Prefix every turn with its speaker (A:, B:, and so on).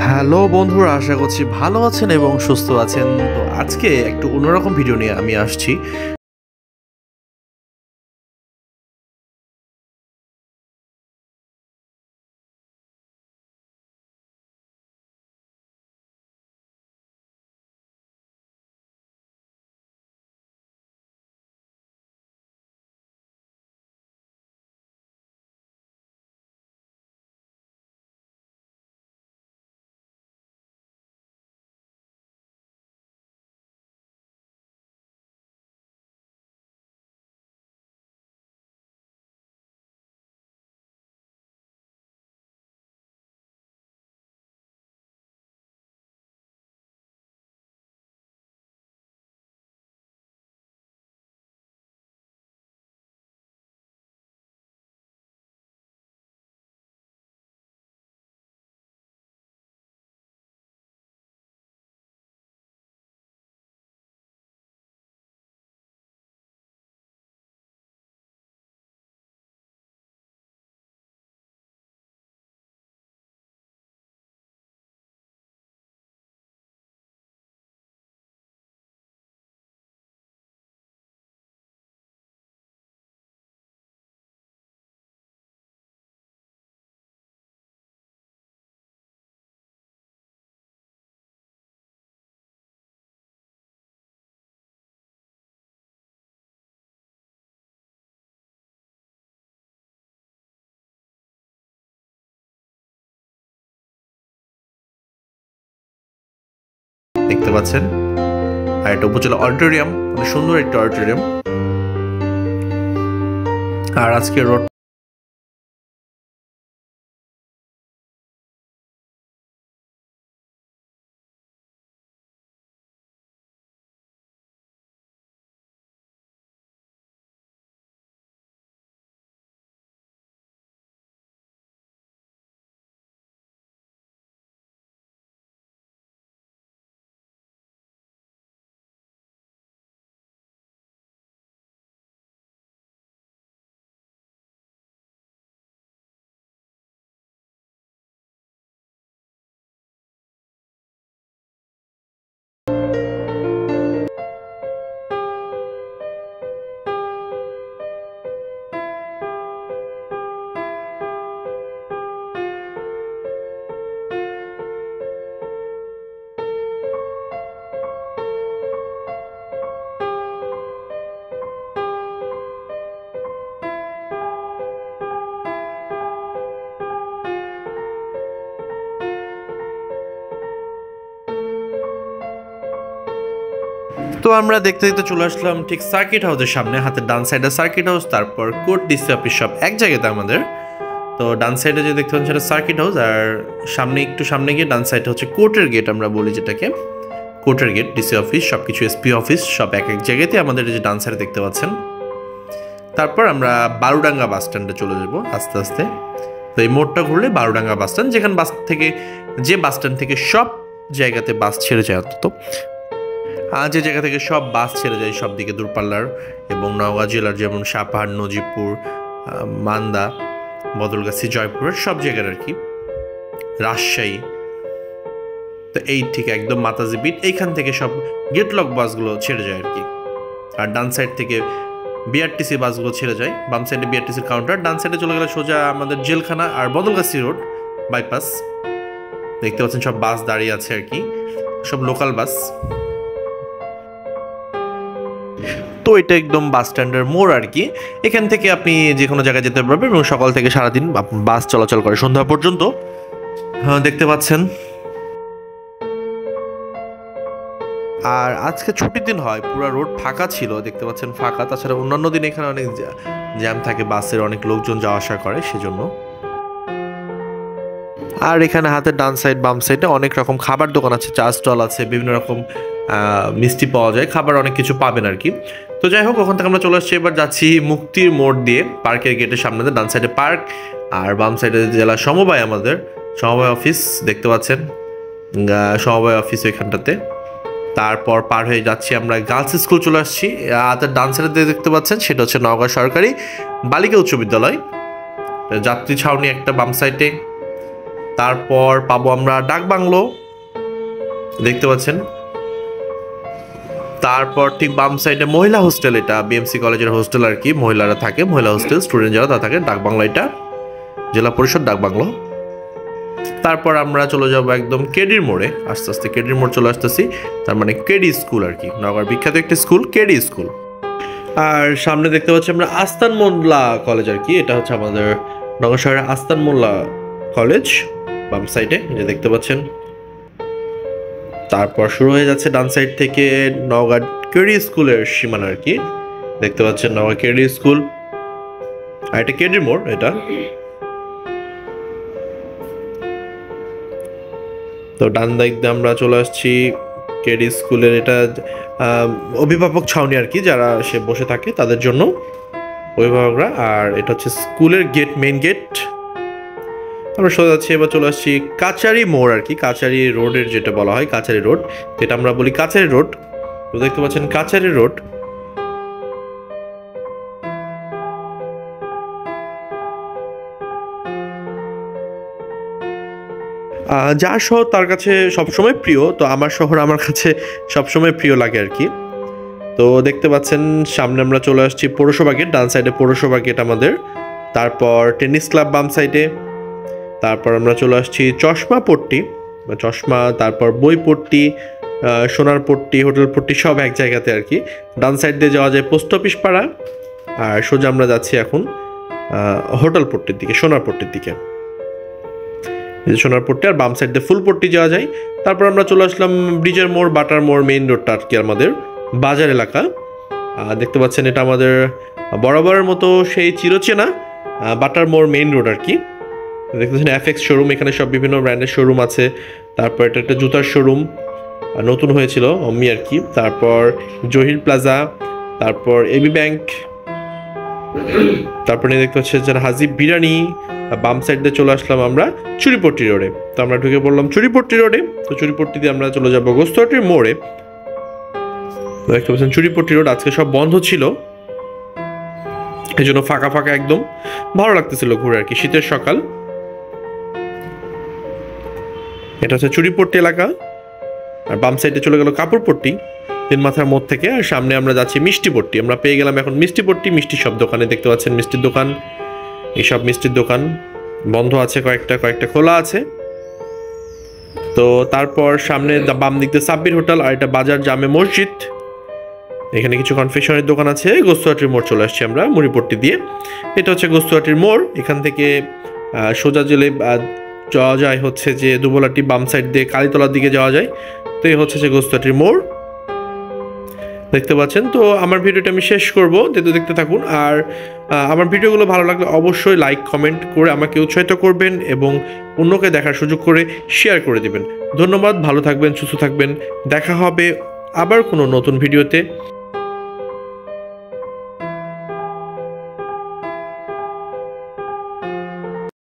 A: Hello বন্ধুরা, আশা করছি ভালো আছেন এবং সুস্থ আছেন। তো আজকে একটু অন্যরকম ভিডিও নিয়ে আমি আসছি। দেখতে পাচ্ছেন, আর এটা উপজেলা অডিটোরিয়াম, অনেক সুন্দর একটা অডিটোরিয়াম। আর আজকে রোড তো আমরা দেখতে দেখতে চলে আসলাম ঠিক সার্কিট হাউসের সামনে। হাতের ডান সাইডে সার্কিট হাউস, তারপর কোর্ট ডিসি অফিস, সব এক জায়গাতে আমাদের। তো ডান সাইডে যে দেখতে পাচ্ছেন সেটা সার্কিট হাউস, আর সামনে একটু সামনে গিয়ে ডান সাইডে হচ্ছে কোর্টের গেট, আমরা বলি যেটাকে কোর্টের গেট, ডিসি অফিস, সব কিছু এসপি অফিস, সব এক এক জায়গাতে আমাদের যে ডান সাইডে দেখতে পাচ্ছেন। তারপর আমরা বারুডাঙ্গা বাস স্ট্যান্ডে চলে যাবো আস্তে আস্তে। তো এই মোড়টা ঘুরলে বারুডাঙ্গা বাস স্ট্যান্ড, যেখানে বাস স্ট্যান্ড থেকে সব জায়গাতে বাস ছেড়ে যায়। অন্তত যে জায়গা থেকে সব বাস ছেড়ে যায় সব দিকে, দূরপাল্লার এবং নওগাঁ জেলার, যেমন সাপাহার, নজিবপুর, মান্দা, বদলগাছি, জয়পুরের সব জায়গার আর কি, রাজশাহী। তো এই ঠিক একদম মাতাজি বিট, এইখান থেকে সব গেটলক বাসগুলো ছেড়ে যায় আর কি। আর ডান সাইড থেকে বিআরটিসি বাসগুলো ছেড়ে যায়। বাম সাইডে বিআরটিসির কাউন্টার, ডান সাইডে চলে গেলে সোজা আমাদের জেলখানা আর বদলগাছি রোড বাইপাস। দেখতে পাচ্ছেন সব বাস দাঁড়িয়ে আছে আর কি, সব লোকাল বাস। তো এটা একদম বাস স্ট্যান্ডের মোড় আর কি। এখান থেকে আপনি যে কোনো জায়গায় যেতে পারবেন এবং সকাল থেকে সারাদিন বাস চলাচল করে সন্ধ্যা পর্যন্ত। হ্যাঁ, দেখতে পাচ্ছেন। আর আজকে ছুটির দিন হয়, পুরো রোড ফাঁকা ছিল, দেখতে পাচ্ছেন ফাঁকা। তাছাড়া অন্যান্য দিন এখানে অনেক জ্যাম থাকে, বাসের অনেক লোকজন যাওয়া আসা করে সেজন্য। আর এখানে হাতের ডান সাইড বাম সাইডে অনেক রকম খাবার দোকান আছে, চা স্টল আছে, বিভিন্ন রকম মিষ্টি পাওয়া যায়, খাবার অনেক কিছু পাবেন আর কি। তো যাই হোক, ওখান থেকে আমরা চলে আসছি, এবার যাচ্ছি মুক্তির মোড় দিয়ে পার্কের গেটের সামনে। ডান সাইডে পার্ক আর বাম সাইডে জেলা সমবায়, আমাদের সমবায় অফিস দেখতে পাচ্ছেন, সমবায় অফিস ওইখানটাতে। তারপর পার হয়ে যাচ্ছি আমরা গার্লস স্কুল, চলে আসছি। হাতের ডান সাইডে দেখতে পাচ্ছেন সেটা হচ্ছে নওগাঁ সরকারি বালিকা উচ্চ বিদ্যালয়। যাত্রী ছাউনি একটা বাম সাইডে, তারপর পাবো আমরা ডাকবাংলো, দেখতে পাচ্ছেন। তারপর ঠিক বাম সাইডে মহিলা হোস্টেল, এটা বিএমসি কলেজের হোস্টেল আর কি, মহিলারা থাকে, মহিলা হোস্টেল, স্টুডেন্ট যারা তারা থাকে। ডাকবাংলো, এটা জেলা পরিষদ ডাকবাংলো। তারপর আমরা চলে যাব একদম কেডির মোড়ে, আস্তে আস্তে কেডির মোড় চলে আসতেছি, তার মানে কেডি স্কুল আর কি, নগর বিখ্যাত একটি স্কুল কেডি স্কুল। আর সামনে দেখতে পাচ্ছি আমরা আস্তান মোল্লা কলেজ আর কি, এটা হচ্ছে আমাদের নগর শহরের আস্তান মোল্লা কলেজ, বাম সাইডে যে দেখতে পাচ্ছেন। তারপর শুরু হয়ে যাচ্ছে ডান সাইড থেকে নওগাঁ কেডি স্কুলের সীমানা আর কি, দেখতে পাচ্ছেন নওগাঁ কেডি স্কুল। আর এটা কেডির মোড় এটা। তো ডান দিক দিয়ে আমরা চলে আসছি কেডি স্কুলের, এটা অভিভাবক ছাউনি আর কি, যারা সে বসে থাকে তাদের জন্য অভিভাবকরা। আর এটা হচ্ছে স্কুলের গেট, মেইন গেট। আমরা সোজা যাচ্ছি, এবার চলে আসছি কাচারি মোড় আর কি, কাচারি রোডের যেটা বলা হয় কাচারি রোড, যেটা আমরা বলি কাচারি রোড। তো দেখতে পাচ্ছেন কাচারি রোড। যার শহর তার কাছে সবসময় প্রিয়, তো আমার শহর আমার কাছে সবসময় প্রিয় লাগে আর কি। তো দেখতে পাচ্ছেন সামনে আমরা চলে আসছি পৌরসভা গেট, ডান সাইডে পৌরসভা গেট আমাদের। তারপর টেনিস ক্লাব বাম সাইডে। তারপর আমরা চলে আসছি চশমা পট্টি, চশমা, তারপর বই পট্টি, সোনার পট্টি, হোটেল পট্টি, সব এক জায়গাতে আর কি। ডান সাইড দিয়ে যাওয়া যায় পোস্ট অফিস পাড়া, আর সোজা আমরা যাচ্ছি এখন হোটেল পট্টির দিকে, সোনার পট্টির দিকে, সোনার পট্টি। আর বাম সাইড দিয়ে ফুল পট্টি যাওয়া যায়। তারপর আমরা চলে আসলাম ব্রিজের মোড়, বাটার মোড়, মেইন রোডটা আর কি আমাদের বাজার এলাকা। দেখতে পাচ্ছেন এটা আমাদের বরাবরের মতো সেই চিরচেনা বাটার মোড় মেইন রোড আর কি। দেখতে পাচ্ছেন এফএক্স শোরুম, এখানে সব বিভিন্ন ব্র্যান্ডের শোরুম আছে। তারপর এটা একটা জুতার শোরুম নতুন হয়েছিল অম্মি আর কি। তারপর জহির প্লাজা, তারপর এবি ব্যাংক, তারপরে দেখতে পাচ্ছি যে হাজিব বিরিয়ানি। বাম সাইড দিয়ে চলে আসলাম আমরা চুরিপট্টি রোডে। তো আমরা ঢুকে পড়লাম চুরিপট্টি রোডে। তো চুরিপট্টি দিয়ে আমরা চলে যাবো গোস্তহাটির মোড়ে। দেখতে পাচ্ছেন চুরিপট্টি রোড আজকে সব বন্ধ ছিল, এই জন্য ফাঁকা ফাঁকা একদম ভালো লাগতেছিল ঘুরে আর কি, শীতের সকাল। এটা হচ্ছে চুরিপট্টি এলাকা। আর বাম সাইডে চলে গেল কাপড়পট্টি তিন মাথার মোড় থেকে। আর সামনে আমরা যাচ্ছি মিষ্টিপট্টি, আমরা পেয়ে গেলাম এখন মিষ্টিপট্টি। মিষ্টি সব দোকানে দেখতে পাচ্ছেন মিষ্টির দোকান, এইসব মিষ্টির দোকান বন্ধ আছে, কয়েকটা খোলা আছে। তো তারপর সামনে বাম দিক দিয়ে সাব্বির হোটেল, আর এটা বাজার জামে মসজিদ, এখানে কিছু কনফেকশনের দোকান আছে। গোস্তহাটির মোড় চলে আসছি আমরা মুড়িপট্টি দিয়ে, এটা হচ্ছে গোস্তহাটির মোড়। এখান থেকে সোজা জেলে যাওয়া যায় হচ্ছে যে দুবলাটি, বাম সাইড দিয়ে কালীতলার দিকে যাওয়া যায়। তো এই হচ্ছে যে গোস্তহাটির মোড়, দেখতে পাচ্ছেন। তো আমার ভিডিওটা আমি শেষ করবো, দেখতে থাকুন। আর আমার ভিডিওগুলো ভালো লাগলে অবশ্যই লাইক কমেন্ট করে আমাকে উৎসাহিত করবেন এবং অন্যকে দেখার সুযোগ করে শেয়ার করে দিবেন। ধন্যবাদ, ভালো থাকবেন, সুস্থ থাকবেন, দেখা হবে আবার কোনো নতুন ভিডিওতে।